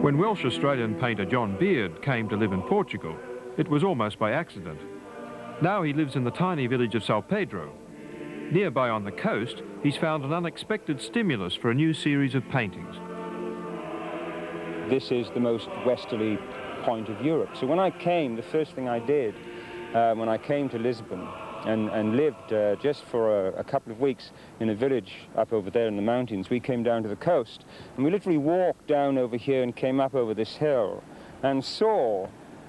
When Welsh-Australian painter John Beard came to live in Portugal, it was almost by accident. Now he lives in the tiny village of São Pedro. Nearby on the coast, he's found an unexpected stimulus for a new series of paintings. This is the most westerly point of Europe. So when I came, the first thing I did when I came to Lisbon and lived just for a couple of weeks in a village up over there in the mountains, we came down to the coast and we literally walked down over here and came up over this hill and saw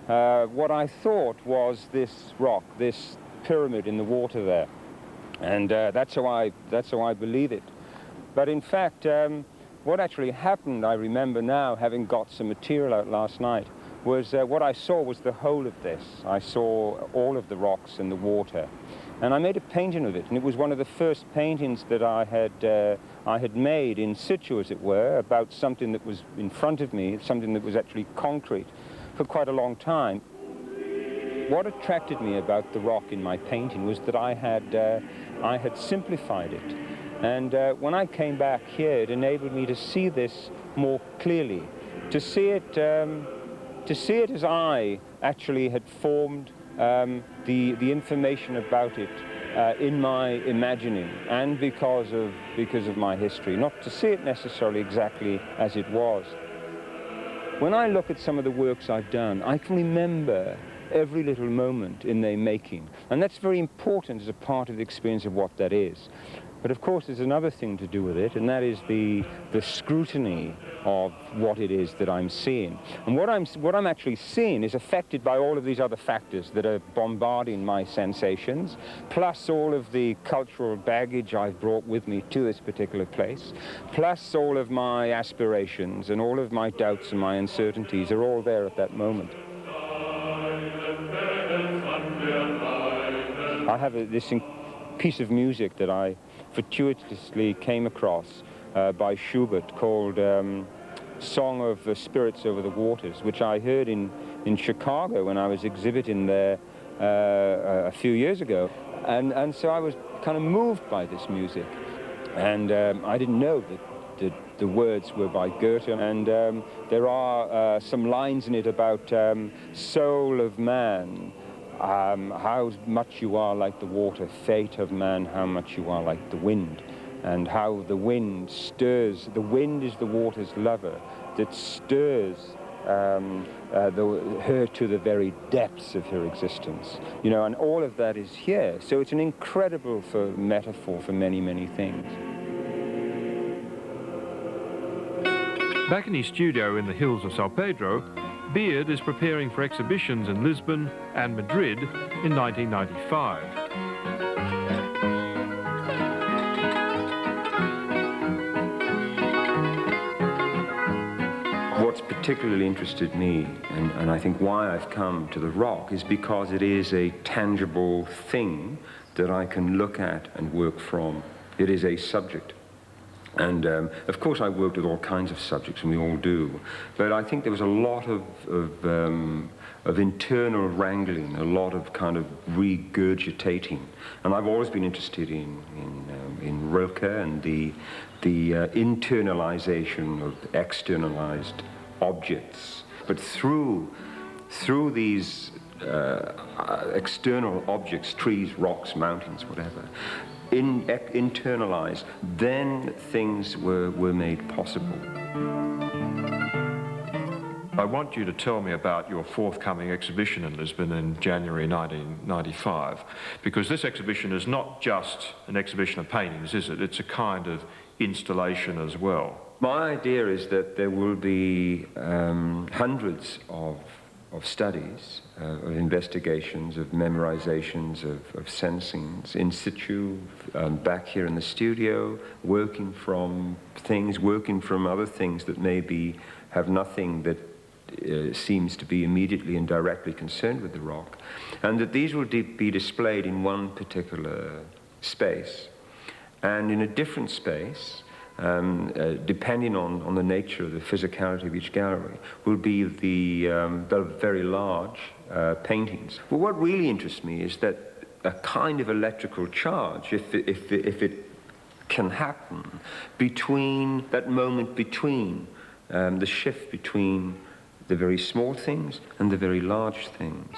what I thought was this rock, this pyramid in the water there. And that's how I believe it. But in fact, what actually happened, I remember now, having got some material out last night, was what I saw was the whole of this. I saw all of the rocks and the water. And I made a painting of it, and it was one of the first paintings that I had made in situ, as it were, about something that was in front of me, something that was actually concrete, for quite a long time. What attracted me about the rock in my painting was that I had simplified it. And when I came back here, it enabled me to see this more clearly, to see it as I actually had formed the information about it in my imagining, and because of my history, not to see it necessarily exactly as it was. When I look at some of the works I've done, I can remember every little moment in their making, and that's very important as a part of the experience of what that is. But of course there's another thing to do with it, and that is the scrutiny of what it is that I'm seeing. And what I'm actually seeing is affected by all of these other factors that are bombarding my sensations, plus all of the cultural baggage I've brought with me to this particular place, plus all of my aspirations and all of my doubts and my uncertainties are all there at that moment. I have this piece of music that I fortuitously came across by Schubert called Song of the Spirits Over the Waters, which I heard in Chicago when I was exhibiting there a few years ago. And so I was kind of moved by this music. And I didn't know that the words were by Goethe. And there are some lines in it about soul of man, how much you are like the water, fate of man, how much you are like the wind, and how the wind stirs. The wind is the water's lover that stirs her to the very depths of her existence. You know, and all of that is here. So it's an incredible metaphor for many, many things. Back in his studio in the hills of São Pedro, Beard is preparing for exhibitions in Lisbon and Madrid in 1995. What's particularly interested me, and I think why I've come to the rock, is because it is a tangible thing that I can look at and work from. It is a subject. And of course I worked with all kinds of subjects, and we all do, but I think there was a lot of internal wrangling, a lot of kind of regurgitating. And I've always been interested in Rilke and the internalization of externalized objects. But through these external objects, trees, rocks, mountains, whatever, internalized, then things were made possible. I want you to tell me about your forthcoming exhibition in Lisbon in January 1995, because this exhibition is not just an exhibition of paintings, is it? It's a kind of installation as well. My idea is that there will be hundreds of studies, of investigations, of memorizations, of sensings in situ, back here in the studio, working from things, working from other things that maybe have nothing that seems to be immediately and directly concerned with the rock, and that these will be displayed in one particular space. And in a different space, depending on the nature of the physicality of each gallery, will be the very large paintings. Well, what really interests me is that a kind of electrical charge, if it can happen, between that moment between the shift between the very small things and the very large things.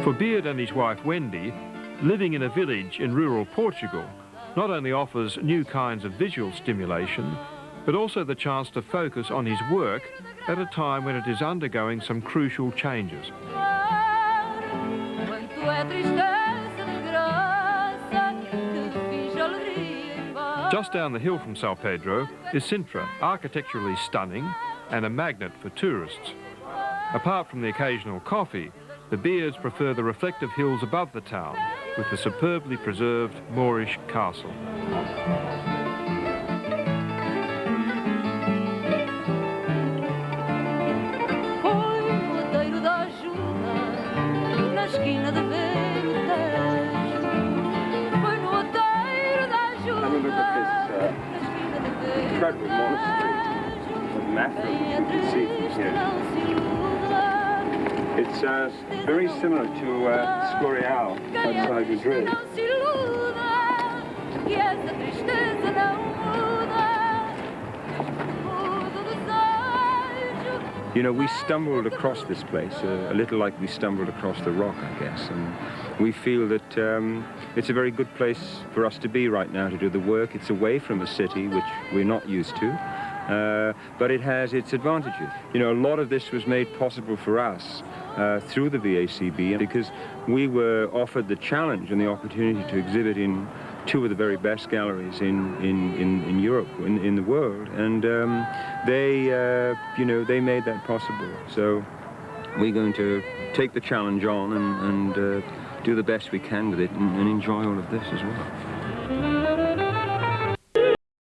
For Beard and his wife Wendy, living in a village in rural Portugal not only offers new kinds of visual stimulation, but also the chance to focus on his work at a time when it is undergoing some crucial changes. Just down the hill from São Pedro is Sintra, architecturally stunning and a magnet for tourists. Apart from the occasional coffee, the Beards prefer the reflective hills above the town, with the superbly preserved Moorish castle. Incredible monastery, massive, you can see from here. It's very similar to Escorial outside Madrid. You know, we stumbled across this place, a little like we stumbled across the rock, I guess, and we feel that it's a very good place for us to be right now to do the work. It's away from a city, which we're not used to, but it has its advantages. You know, a lot of this was made possible for us through the VACB because we were offered the challenge and the opportunity to exhibit in two of the very best galleries in Europe, in the world, and you know, they made that possible. So we're going to take the challenge on and do the best we can with it and enjoy all of this as well.